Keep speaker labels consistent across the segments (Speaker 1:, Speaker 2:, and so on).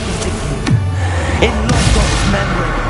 Speaker 1: is the key. In Logos memory.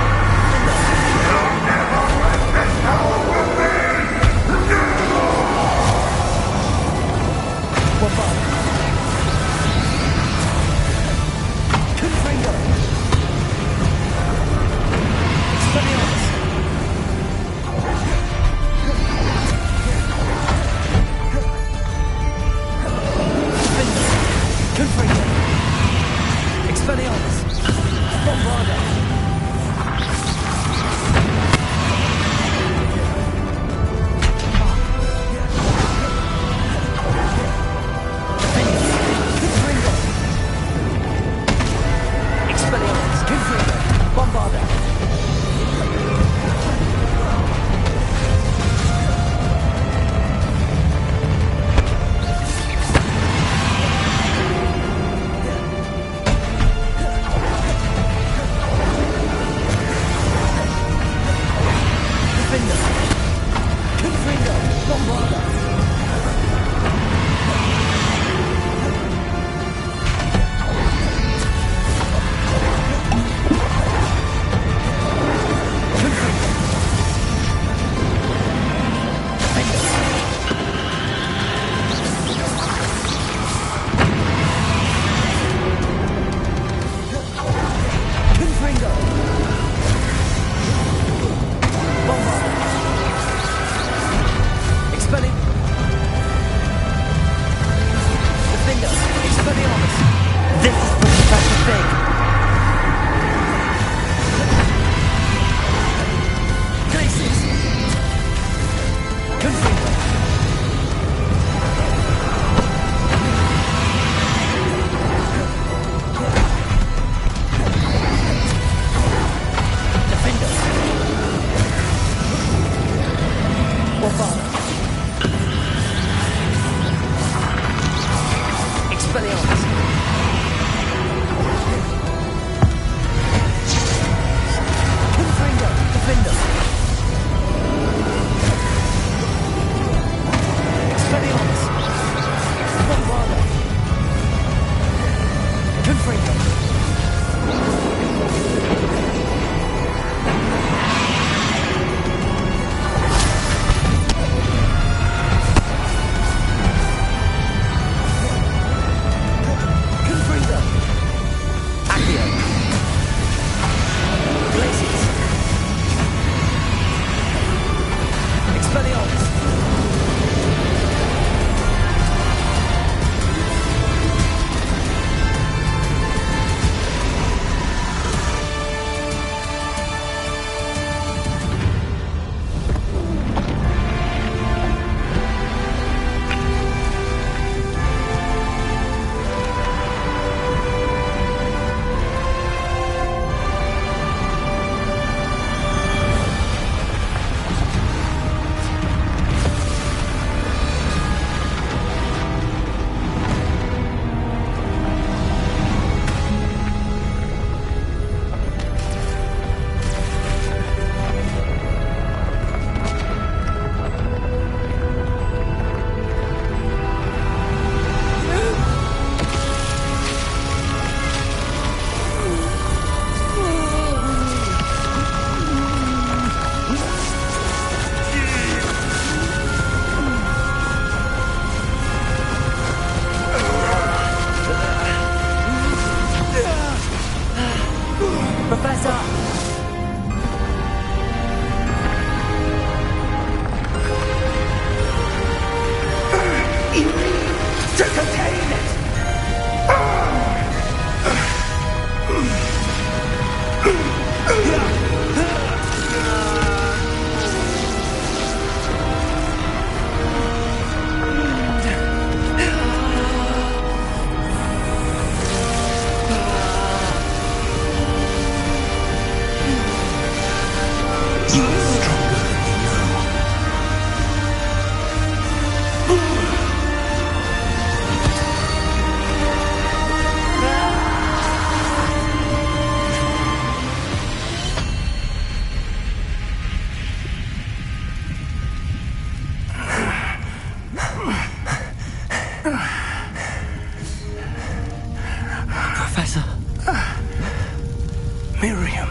Speaker 1: Miriam.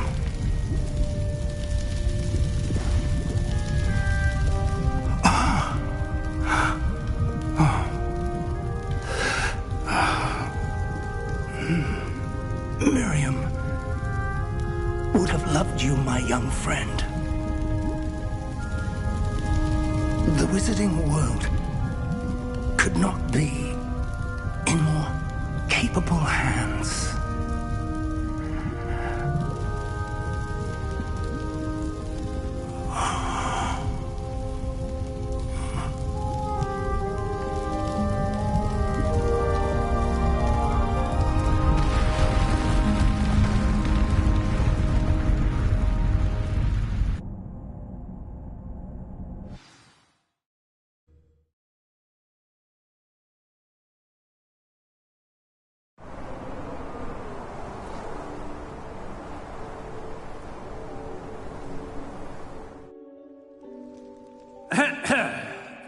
Speaker 1: Miriam would have loved you, my young friend. The wizarding world could not be in more capable hands.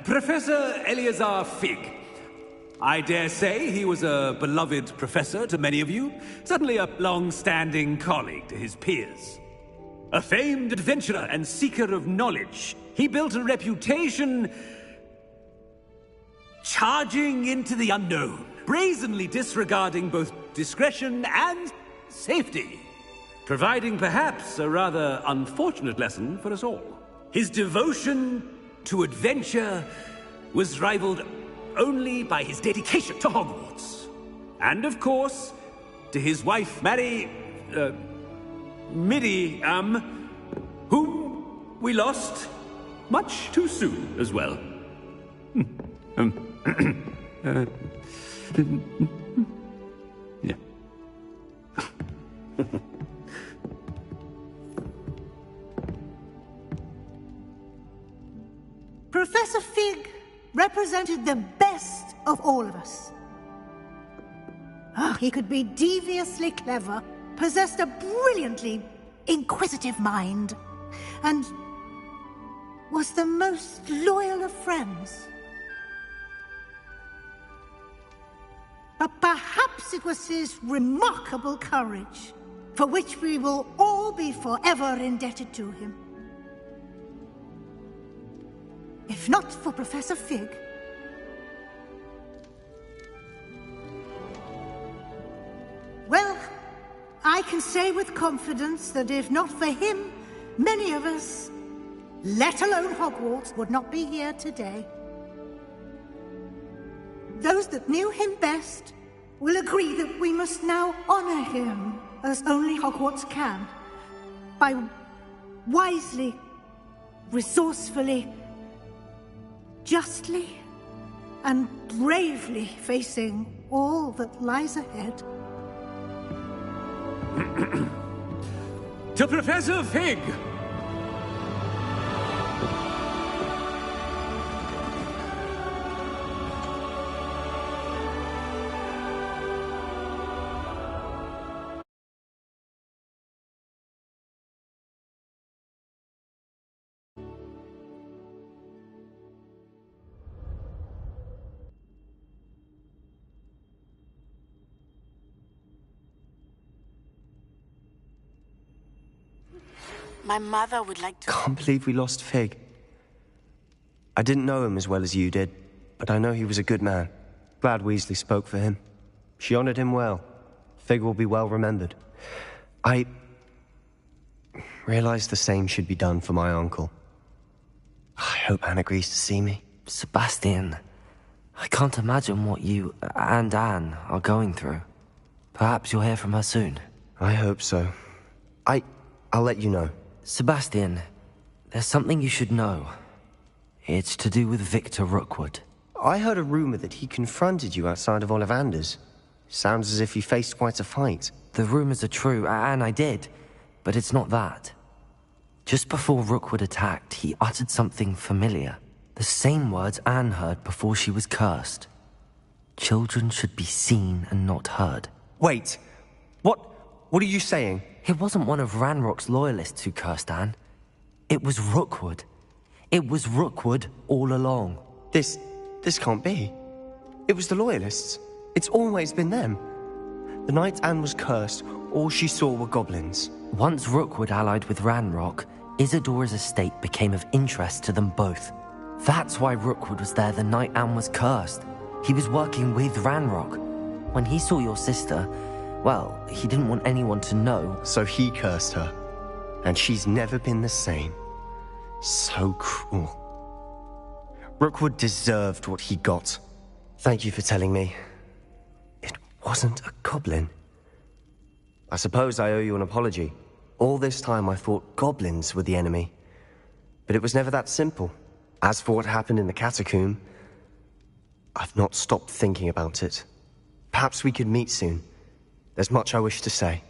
Speaker 2: Professor Eleazar Fig. I dare say he was a beloved professor to many of you, certainly a long-standing colleague to his peers. A famed adventurer and seeker of knowledge, he built a reputation charging into the unknown, brazenly disregarding both discretion and safety, providing perhaps a rather unfortunate lesson for us all. His devotion to adventure was rivaled only by his dedication to Hogwarts. And of course, to his wife, Midi, whom we lost much too soon as well. Yeah.
Speaker 3: Professor Fig represented the best of all of us. He could be deviously clever, possessed a brilliantly inquisitive mind, and was the most loyal of friends. But perhaps it was his remarkable courage, for which we will all be forever indebted to him. If not for Professor Fig, well, I can say with confidence that if not for him, many of us, let alone Hogwarts, would not be here today. Those that knew him best will agree that we must now honor him as only Hogwarts can, by wisely, resourcefully, justly and bravely facing all that lies ahead.
Speaker 2: To Professor Fig!
Speaker 4: My mother would like to...
Speaker 5: Can't believe we lost Fig. I didn't know him as well as you did, but I know he was a good man. Glad Weasley spoke for him. She honored him well. Fig will be well remembered. I realized the same should be done for my uncle. I hope Anne agrees to see me.
Speaker 6: Sebastian, I can't imagine what you and Anne are going through. Perhaps you'll hear from her soon.
Speaker 5: I hope so. I'll let you know.
Speaker 6: Sebastian, there's something you should know. It's to do with Victor Rookwood.
Speaker 5: I heard a rumor that he confronted you outside of Ollivander's. Sounds as if you faced quite a fight.
Speaker 6: The rumors are true, and I did, but it's not that. Just before Rookwood attacked, he uttered something familiar. The same words Anne heard before she was cursed. Children should be seen and not heard.
Speaker 5: Wait, what are you saying?
Speaker 6: It wasn't one of Ranrock's loyalists who cursed Anne. It was Rookwood. It was Rookwood all along.
Speaker 5: This can't be. It was the Loyalists. It's always been them. The night Anne was cursed, all she saw were goblins.
Speaker 6: Once Rookwood allied with Ranrock, Isadora's estate became of interest to them both. That's why Rookwood was there the night Anne was cursed. He was working with Ranrock. When he saw your sister, well, he didn't want anyone to know.
Speaker 5: So he cursed her, and she's never been the same. So cruel. Rookwood deserved what he got. Thank you for telling me. It wasn't a goblin. I suppose I owe you an apology. All this time I thought goblins were the enemy. But it was never that simple. As for what happened in the catacomb, I've not stopped thinking about it. Perhaps we could meet soon. There's much I wish to say.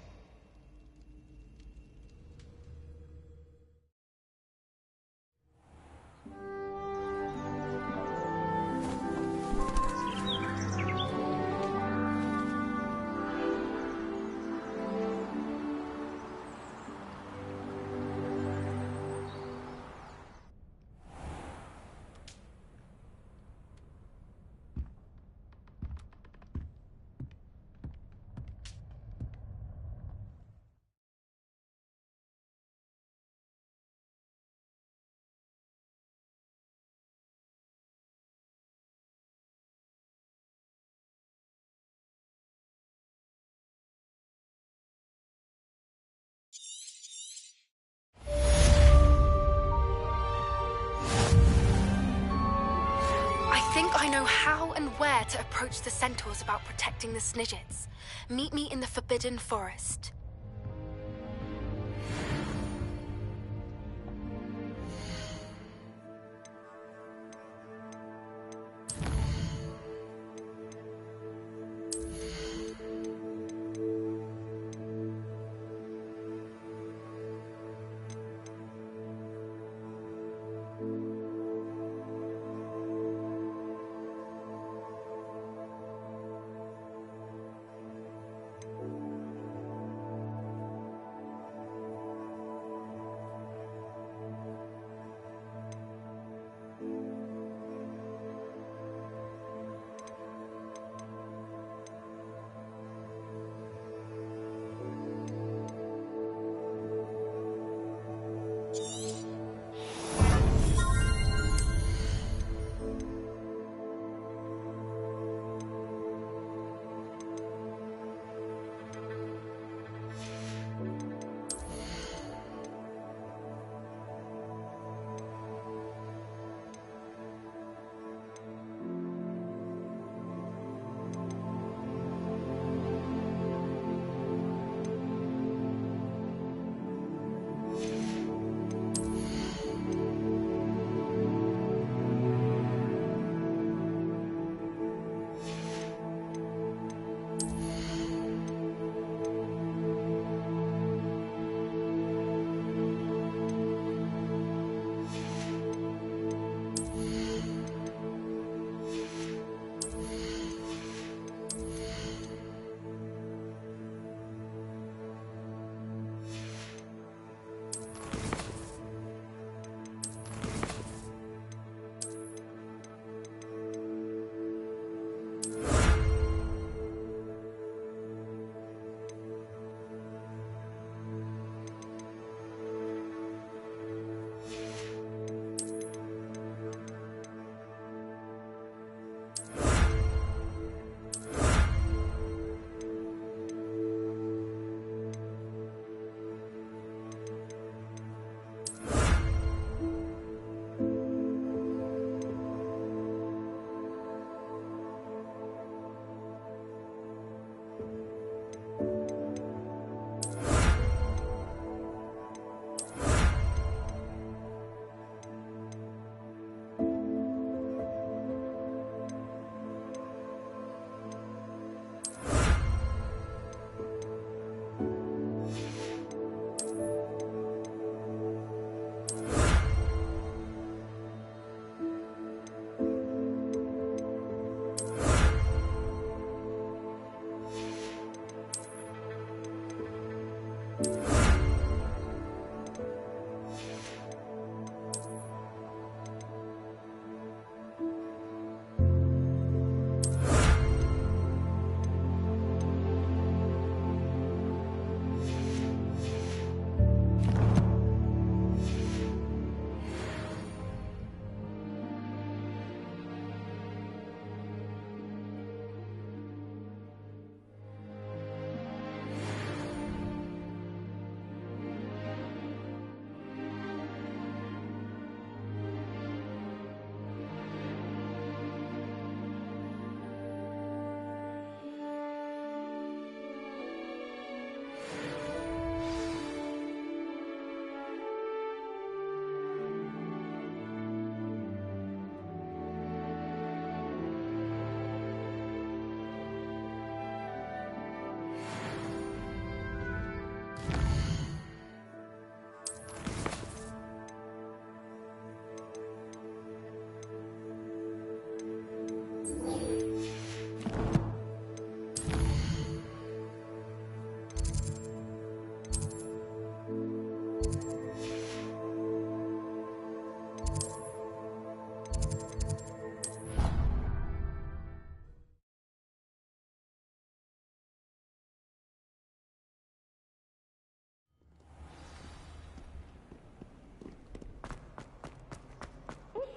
Speaker 4: I think I know how and where to approach the centaurs about protecting the Snidgets. Meet me in the Forbidden Forest.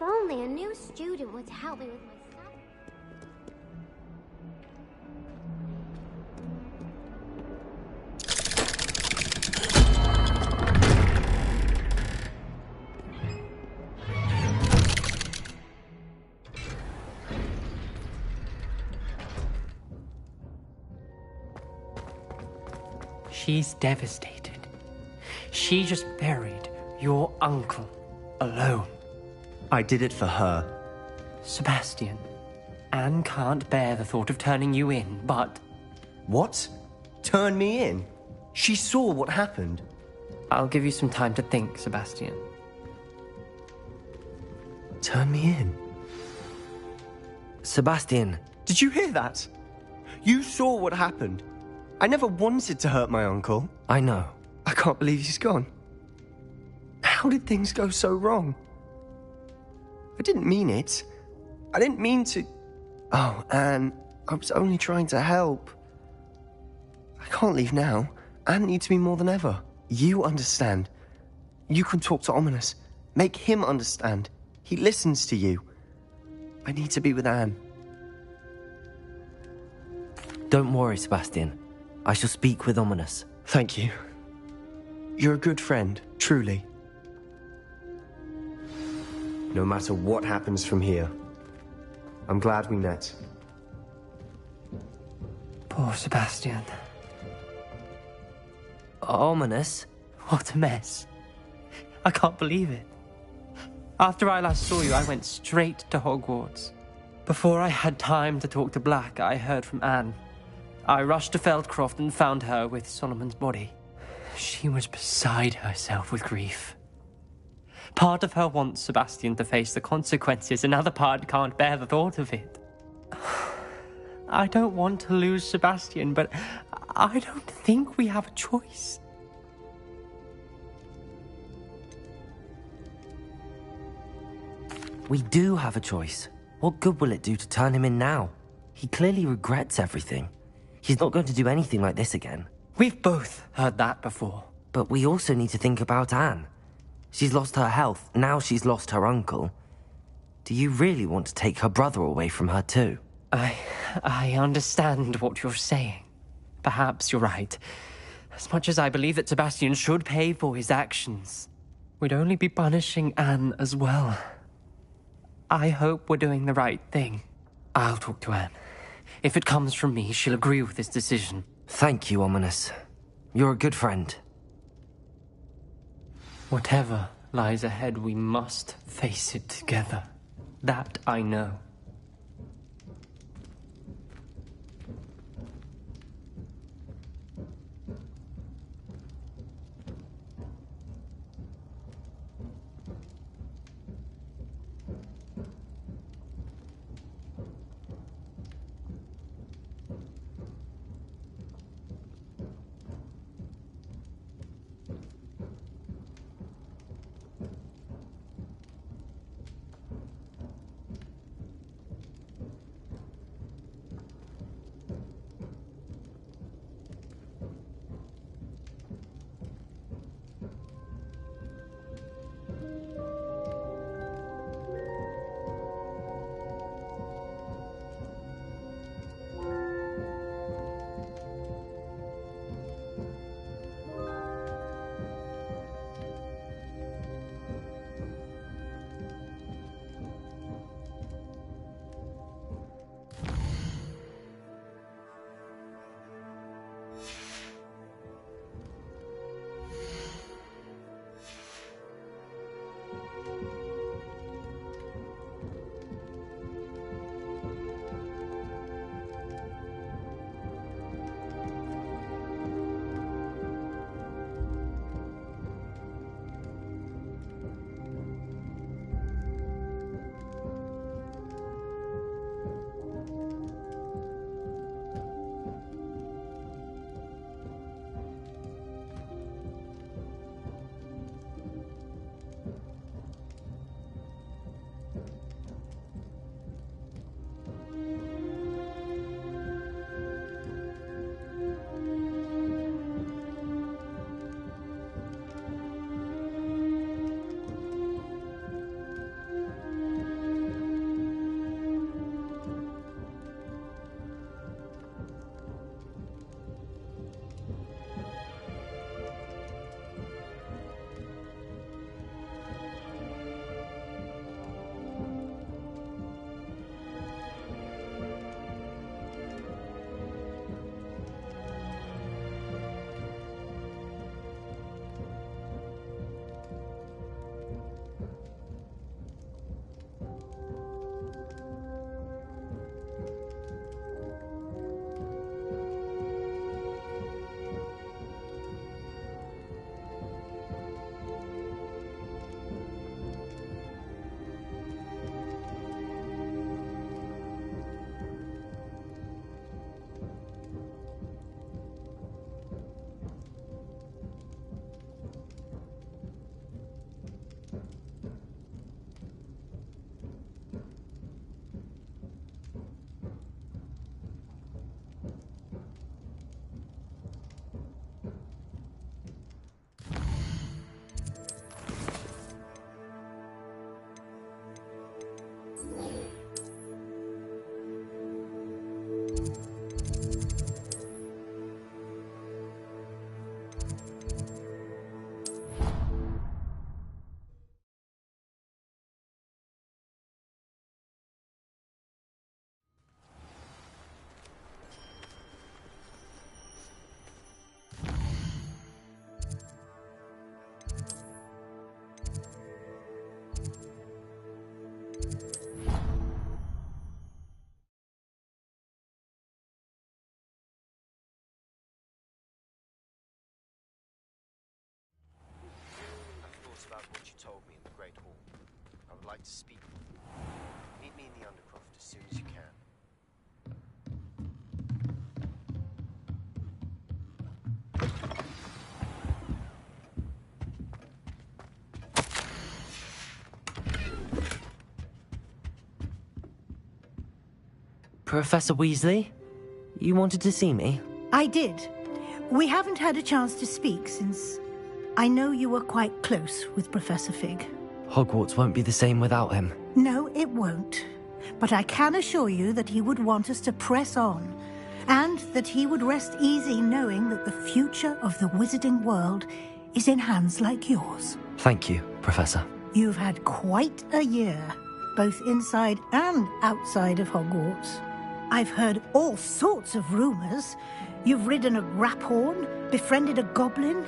Speaker 7: only a new student would help me with my study.
Speaker 8: She's devastated. She just buried your uncle alone.
Speaker 5: I did it for her.
Speaker 8: Sebastian, Anne can't bear the thought of turning you in, but...
Speaker 5: What? Turn me in? She saw what happened.
Speaker 8: I'll give you some time to think, Sebastian.
Speaker 5: Turn me in?
Speaker 6: Sebastian.
Speaker 5: Did you hear that? You saw what happened. I never wanted to hurt my uncle.
Speaker 6: I know.
Speaker 5: I can't believe he's gone. How did things go so wrong? I didn't mean it. I didn't mean to... Oh, Anne, I was only trying to help. I can't leave now. Anne needs me more than ever. You understand. You can talk to Ominous. Make him understand. He listens to you. I need to be with Anne.
Speaker 6: Don't worry, Sebastian. I shall speak with Ominous.
Speaker 5: Thank you. You're a good friend, truly. No matter what happens from here, I'm glad we met.
Speaker 8: Poor Sebastian.
Speaker 6: Ominous?
Speaker 8: What a mess. I can't believe it. After I last saw you, I went straight to Hogwarts. Before I had time to talk to Black, I heard from Anne. I rushed to Feldcroft and found her with Solomon's body. She was beside herself with grief. Part of her wants Sebastian to face the consequences, another part can't bear the thought of it. I don't want to lose Sebastian, but I don't think we have a choice.
Speaker 6: We do have a choice. What good will it do to turn him in now? He clearly regrets everything. He's not going to do anything like this again.
Speaker 8: We've both heard that before.
Speaker 6: But we also need to think about Anne. She's lost her health, now she's lost her uncle. Do you really want to take her brother away from her too?
Speaker 8: I understand what you're saying. Perhaps you're right. As much as I believe that Sebastian should pay for his actions, we'd only be punishing Anne as well. I hope we're doing the right thing. I'll talk to Anne. If it comes from me, she'll agree with this decision.
Speaker 6: Thank you, Ominous. You're a good friend.
Speaker 8: Whatever lies ahead, we must face it together. That I know.
Speaker 5: would like to speak with you. Meet me in the Undercroft as soon as you can.
Speaker 6: Professor Weasley? You wanted to see me?
Speaker 3: I did. We haven't had a chance to speak since I know you were quite close with Professor Fig.
Speaker 6: Hogwarts won't be the same without him.
Speaker 3: No, it won't. But I can assure you that he would want us to press on, and that he would rest easy knowing that the future of the wizarding world is in hands like yours.
Speaker 6: Thank you, Professor.
Speaker 3: You've had quite a year, both inside and outside of Hogwarts. I've heard all sorts of rumors. You've ridden a graphorn, befriended a goblin,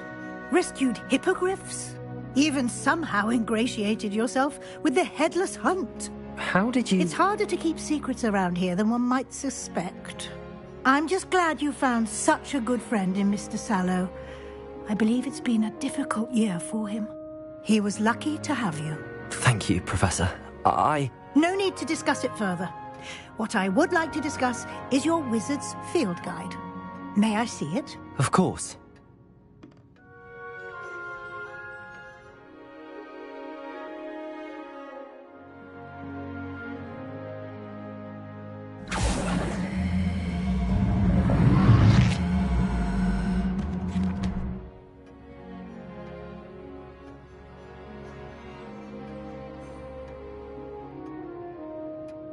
Speaker 3: rescued hippogriffs, even somehow ingratiated yourself with the Headless Hunt.
Speaker 6: How did you...
Speaker 3: It's harder to keep secrets around here than one might suspect. I'm just glad you found such a good friend in Mr. Sallow. I believe it's been a difficult year for him. He was lucky to have you.
Speaker 6: Thank you, Professor.
Speaker 3: No need to discuss it further. What I would like to discuss is your wizard's field guide. May I see it?
Speaker 6: Of course.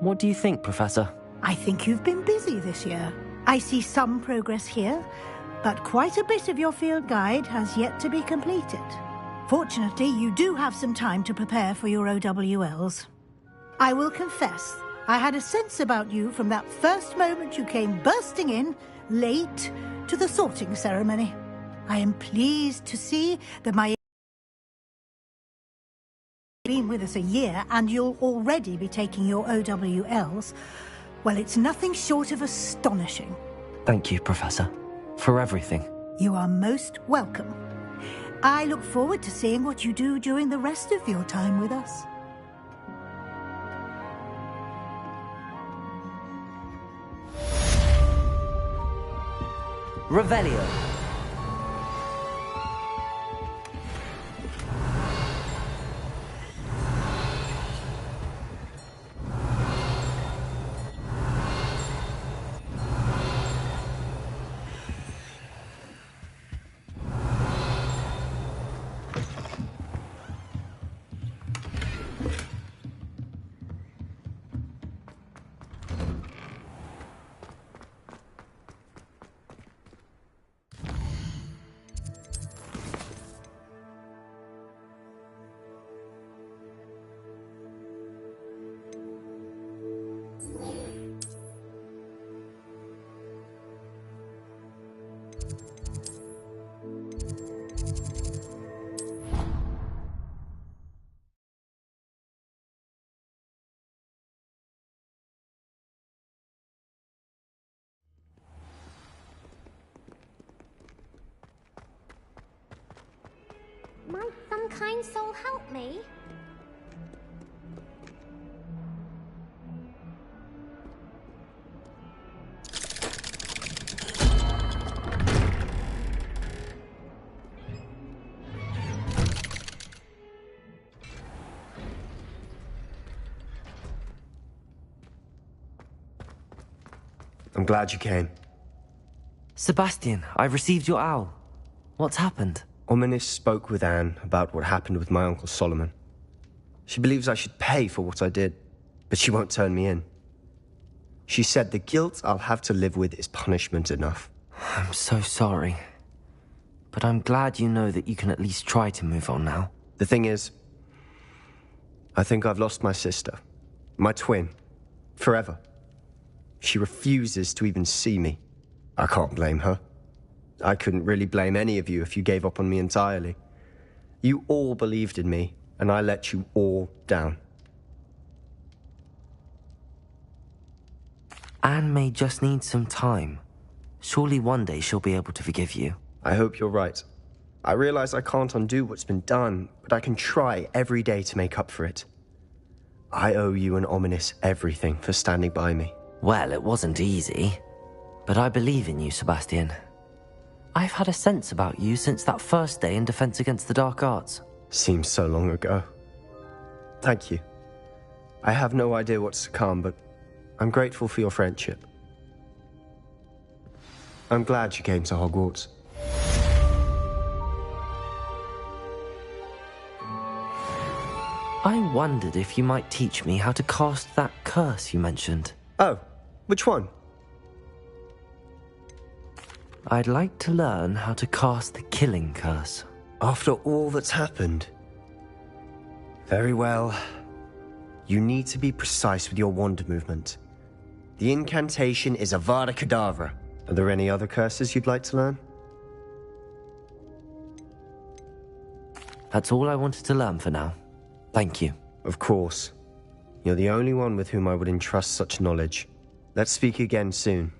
Speaker 6: What do you think, Professor?
Speaker 3: I think you've been busy this year. I see some progress here, but quite a bit of your field guide has yet to be completed. Fortunately, you do have some time to prepare for your OWLs. I will confess, I had a sense about you from that first moment you came bursting in, late, to the sorting ceremony. I am pleased to see that my been with us a year and you'll already be taking your OWLs. Well, it's nothing short of astonishing.
Speaker 6: Thank you, Professor, for everything.
Speaker 3: You are most welcome. I look forward to seeing what you do during the rest of your time with us.
Speaker 6: Revelio.
Speaker 7: Might some kind soul help me?
Speaker 5: I'm glad you came.
Speaker 6: Sebastian, I received your owl. What's happened?
Speaker 5: Ominis spoke with Anne about what happened with my Uncle Solomon. She believes I should pay for what I did, but she won't turn me in. She said the guilt I'll have to live with is punishment enough.
Speaker 6: I'm so sorry. But I'm glad you know that you can at least try to move on now.
Speaker 5: The thing is, I think I've lost my sister, my twin, forever. She refuses to even see me. I can't blame her. I couldn't really blame any of you if you gave up on me entirely. You all believed in me, and I let you all down.
Speaker 6: Anne may just need some time. Surely one day she'll be able to forgive you.
Speaker 5: I hope you're right. I realize I can't undo what's been done, but I can try every day to make up for it. I owe you an ominous everything for standing by me.
Speaker 6: Well, it wasn't easy. But I believe in you, Sebastian. I've had a sense about you since that first day in Defense Against the Dark Arts.
Speaker 5: Seems so long ago. Thank you. I have no idea what's to come, but I'm grateful for your friendship. I'm glad you came to Hogwarts.
Speaker 6: I wondered if you might teach me how to cast that curse you mentioned.
Speaker 5: Oh, which one?
Speaker 6: I'd like to learn how to cast the killing curse.
Speaker 5: After all that's happened? Very well. You need to be precise with your wand movement. The incantation is Avada Kedavra. Are there any other curses you'd like to learn?
Speaker 6: That's all I wanted to learn for now. Thank you.
Speaker 5: Of course. You're the only one with whom I would entrust such knowledge. Let's speak again soon.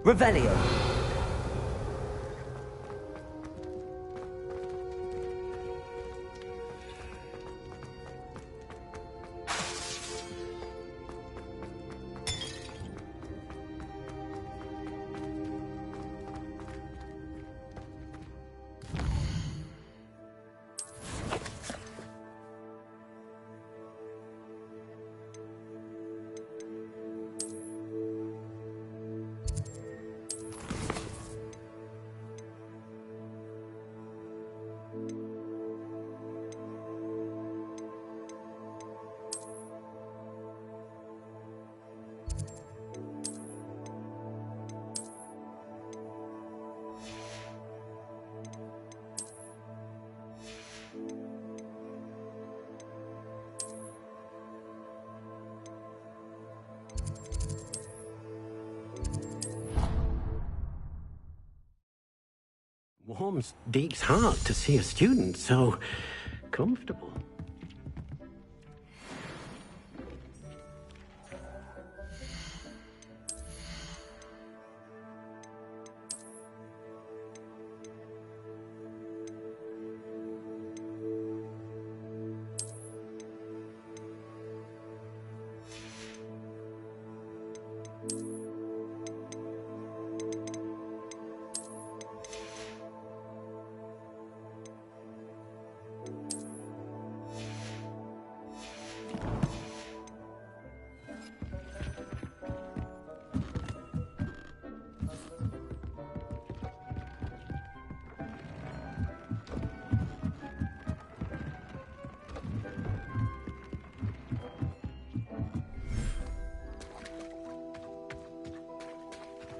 Speaker 6: Revelio.
Speaker 9: Warms Deke's heart to see a student so comfortable.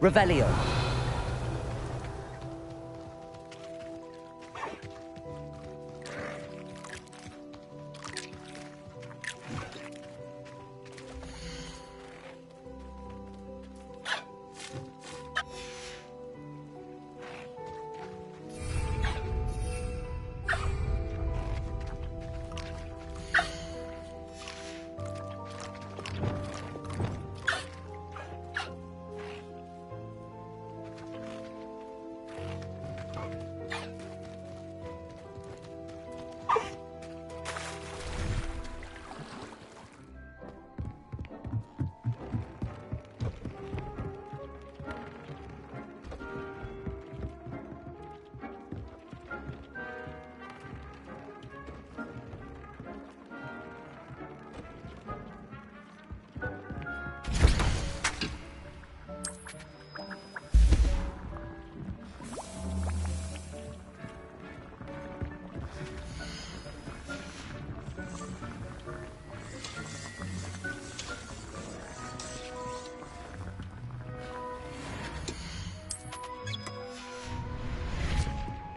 Speaker 6: Revelio.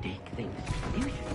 Speaker 9: take things seriously.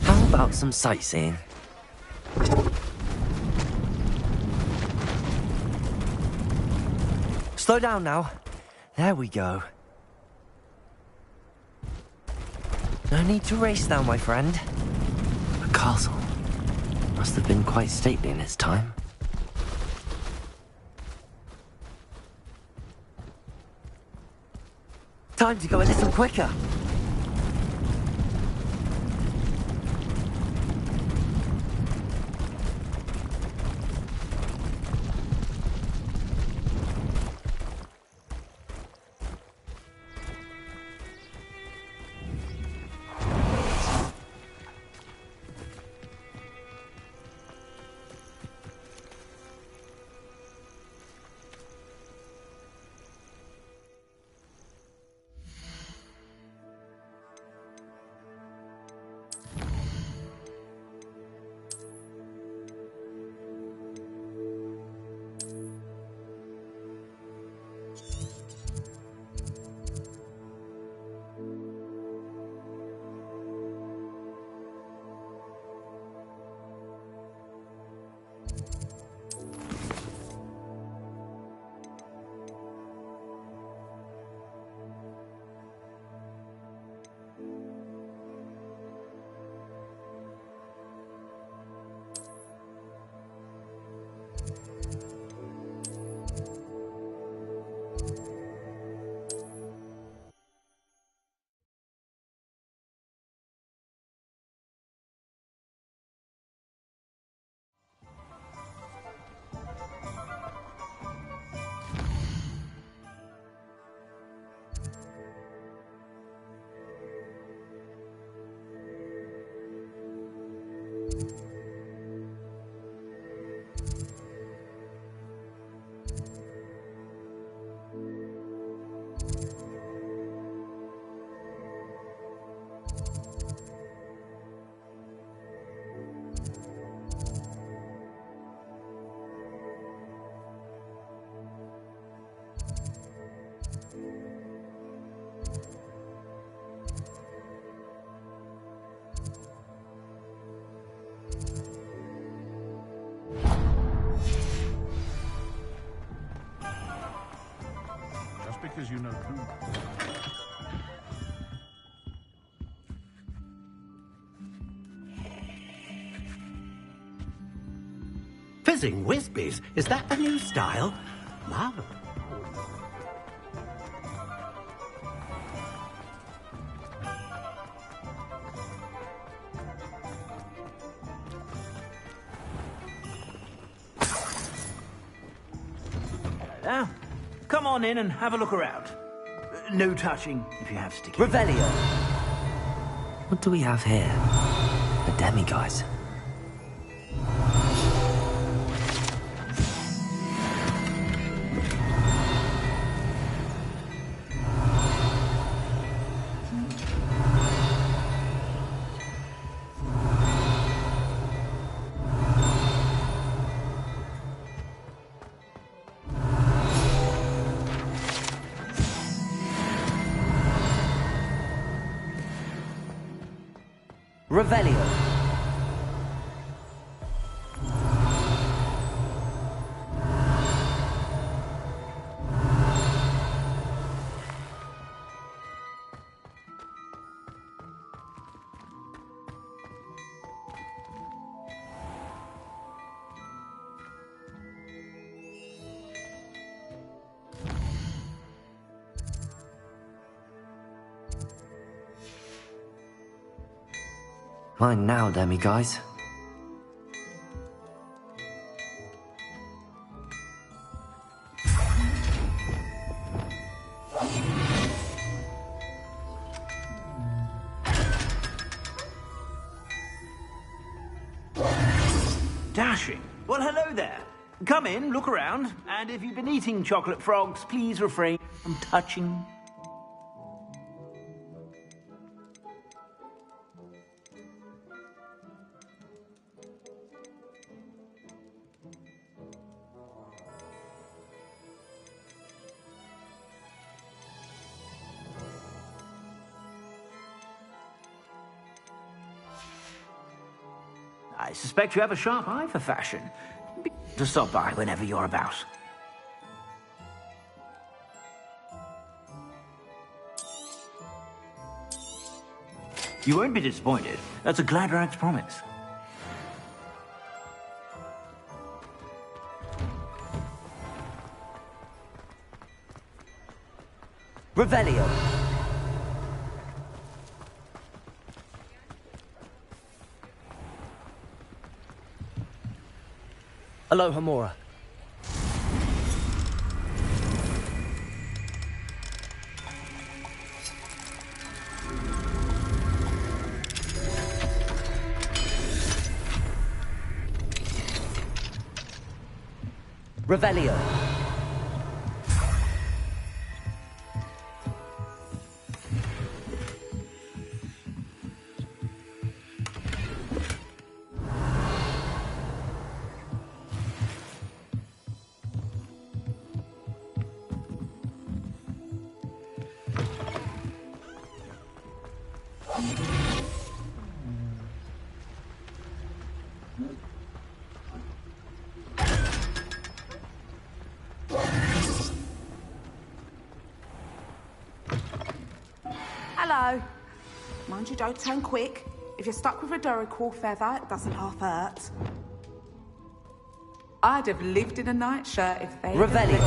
Speaker 6: How about some sightseeing? Slow down now. There we go. No need to race now, my friend. The castle must have been quite stately in its time. Time to go a little quicker.
Speaker 10: because you know who.
Speaker 9: Fizzing Whizbies? Is that the new style? Marvel.
Speaker 11: Now, come on in and have a look around. No touching if you have sticky.
Speaker 6: Revelio. What do we have here? A demiguise. Revelio. Fine now, demiguise.
Speaker 11: Dashing. Well, hello there. Come in, look around, and if you've been eating chocolate frogs, please refrain from touching. I suspect you have a sharp eye for fashion. Be sure to stop by whenever you're about. You won't be disappointed. That's a Gladrag's promise.
Speaker 6: Revelio.
Speaker 12: Aloha Mora.
Speaker 6: Revelio.
Speaker 13: Hello. Mind you, don't turn quick. If you're stuck with a Duracell feather, it doesn't half hurt. I'd have lived in a nightshirt if they'd have let me.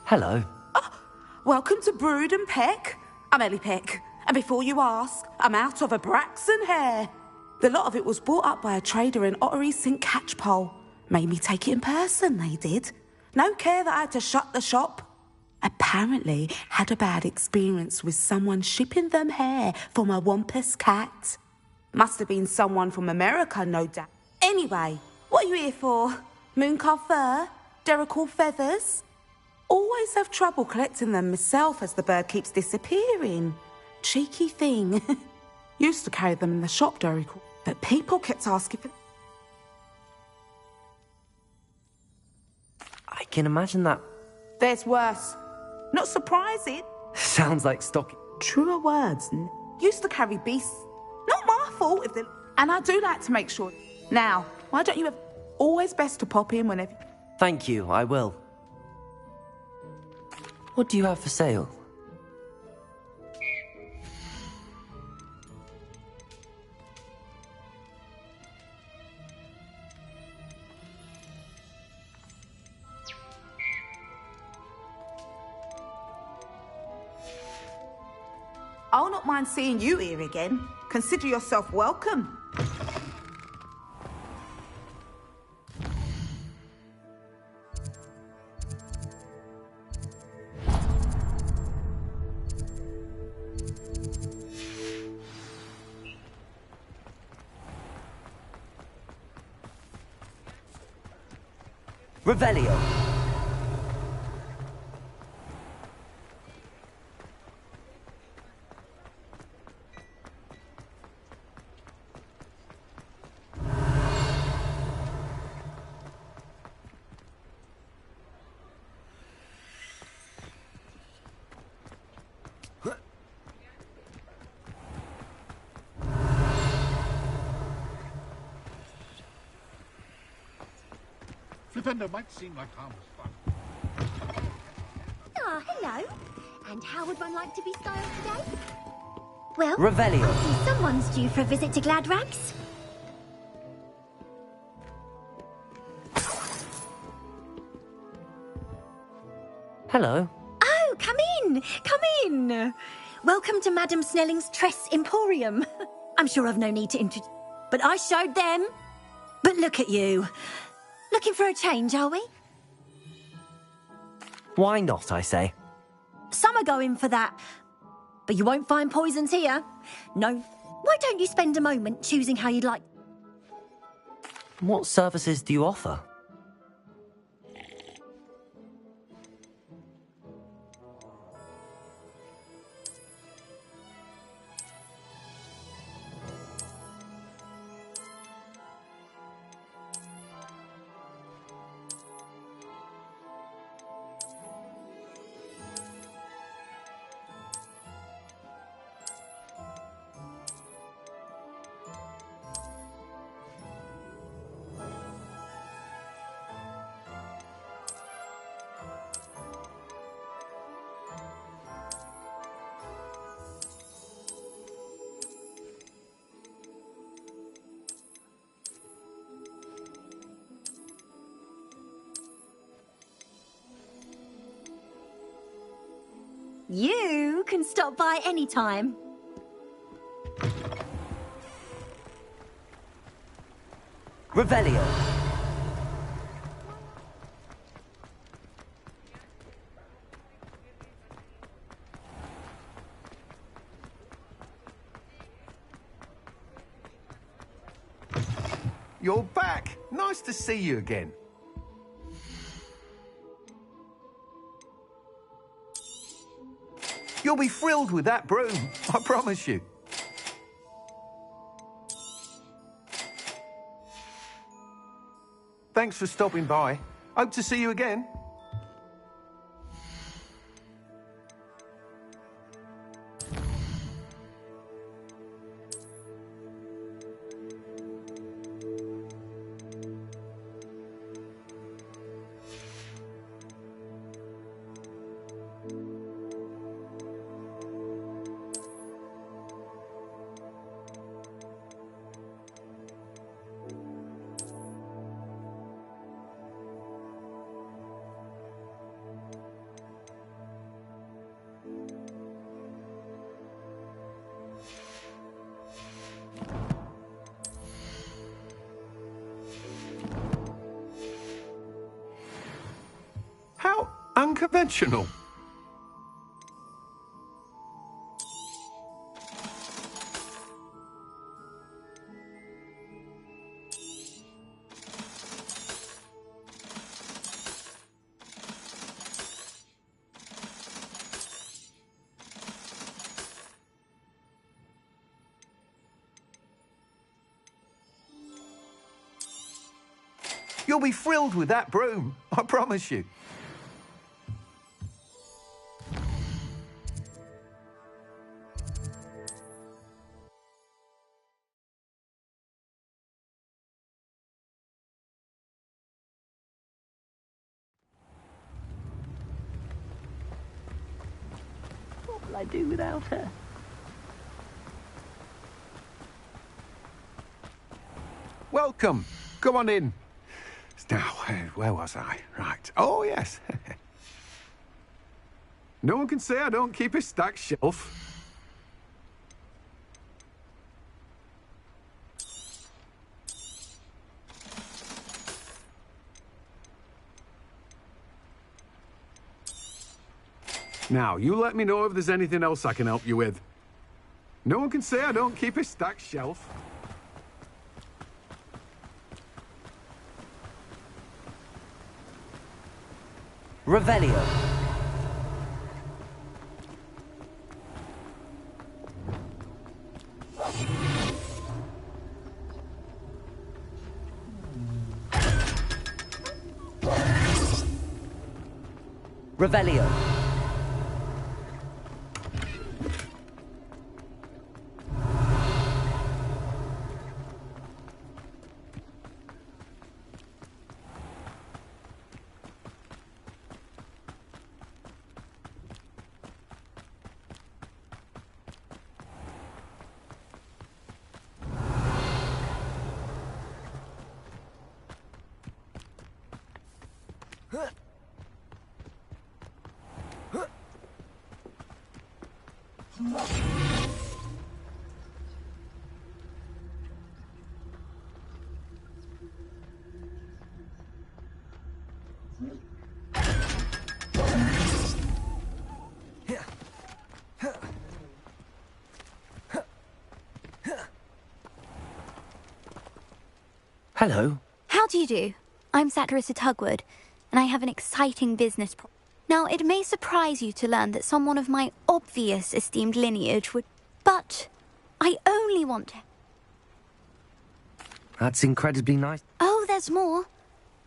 Speaker 6: Hello.
Speaker 13: Oh, welcome to Brood and Peck. I'm Ellie Peck. And before you ask, I'm out of a Braxton hair. The lot of it was bought up by a trader in Ottery St. Catchpole. Made me take it in person, they did. No care that I had to shut the shop. Apparently had a bad experience with someone shipping them hair for my Wampus cat. Must have been someone from America, no doubt. Anyway, what are you here for? Mooncarved fur? Duracell feathers? Always have trouble collecting them myself as the bird keeps disappearing. Cheeky thing. Used to carry them in the shop, do you recall? But people kept asking for...
Speaker 6: I can imagine that.
Speaker 13: There's worse. Not surprising.
Speaker 6: Sounds like stocking.
Speaker 13: Truer words. Used to carry beasts. Not my fault if they... And I do like to make sure. Now, why don't you have... Always best to pop in whenever...
Speaker 6: Thank you, I will. What do you have for sale?
Speaker 13: I'll not mind seeing you here again. Consider yourself welcome.
Speaker 6: Revelio.
Speaker 10: Flipendo might seem like harmless fun.
Speaker 7: Ah, hello. And how would one like to be styled today? Well,
Speaker 6: Revelio.
Speaker 7: I see someone's due for a visit to Gladrags.
Speaker 6: Hello.
Speaker 7: Oh, come in. Come in. Welcome to Madame Snelling's Tress Emporium. I'm sure I've no need to introduce... But I showed them. But look at you. Looking for a change, are we?
Speaker 6: Why not, I say?
Speaker 7: Some are going for that. But you won't find poisons here. No. Why don't you spend a moment choosing how you'd like...
Speaker 6: What services do you offer?
Speaker 7: You can stop by any time.
Speaker 6: Revelio.
Speaker 12: You're back. Nice to see you again. You'll be thrilled with that broom, I promise you. Thanks for stopping by. Hope to see you again. How unconventional. You'll be thrilled with that broom, I promise you.
Speaker 7: What will I do without her?
Speaker 12: Welcome. Come on in. Now, where was I? Right. Oh, yes. No one can say I don't keep a stacked shelf. Now, you let me know if there's anything else I can help you with. No one can say I don't keep a stacked shelf.
Speaker 6: Revelio. Revelio. Hello.
Speaker 14: How do you do? I'm Satirissa Tugwood, and I have an exciting business Now, it may surprise you to learn that someone of my obvious esteemed lineage would... But I only want to...
Speaker 6: That's incredibly nice.
Speaker 14: Oh, there's more.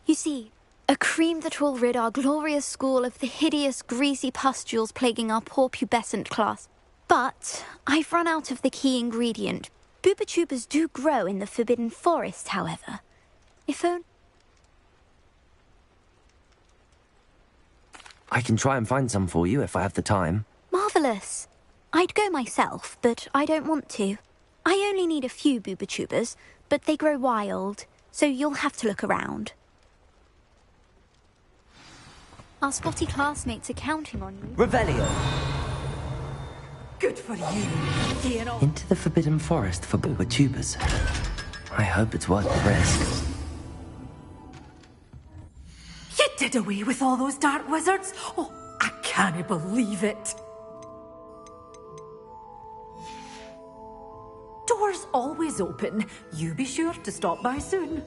Speaker 14: You see, a cream that will rid our glorious school of the hideous, greasy pustules plaguing our poor pubescent class. But I've run out of the key ingredient. Boobachubas do grow in the Forbidden Forest, however. If only...
Speaker 6: I can try and find some for you if I have the time.
Speaker 14: Marvellous. I'd go myself, but I don't want to. I only need a few boobachubas, but they grow wild, so you'll have to look around. Our spotty classmates are counting on you.
Speaker 6: Revelio.
Speaker 7: Good for you.
Speaker 6: Into the Forbidden Forest for boobachubas. I hope it's worth the risk.
Speaker 7: You did away with all those dark wizards? Oh, I can't believe it. Doors always open. You be sure to stop by soon.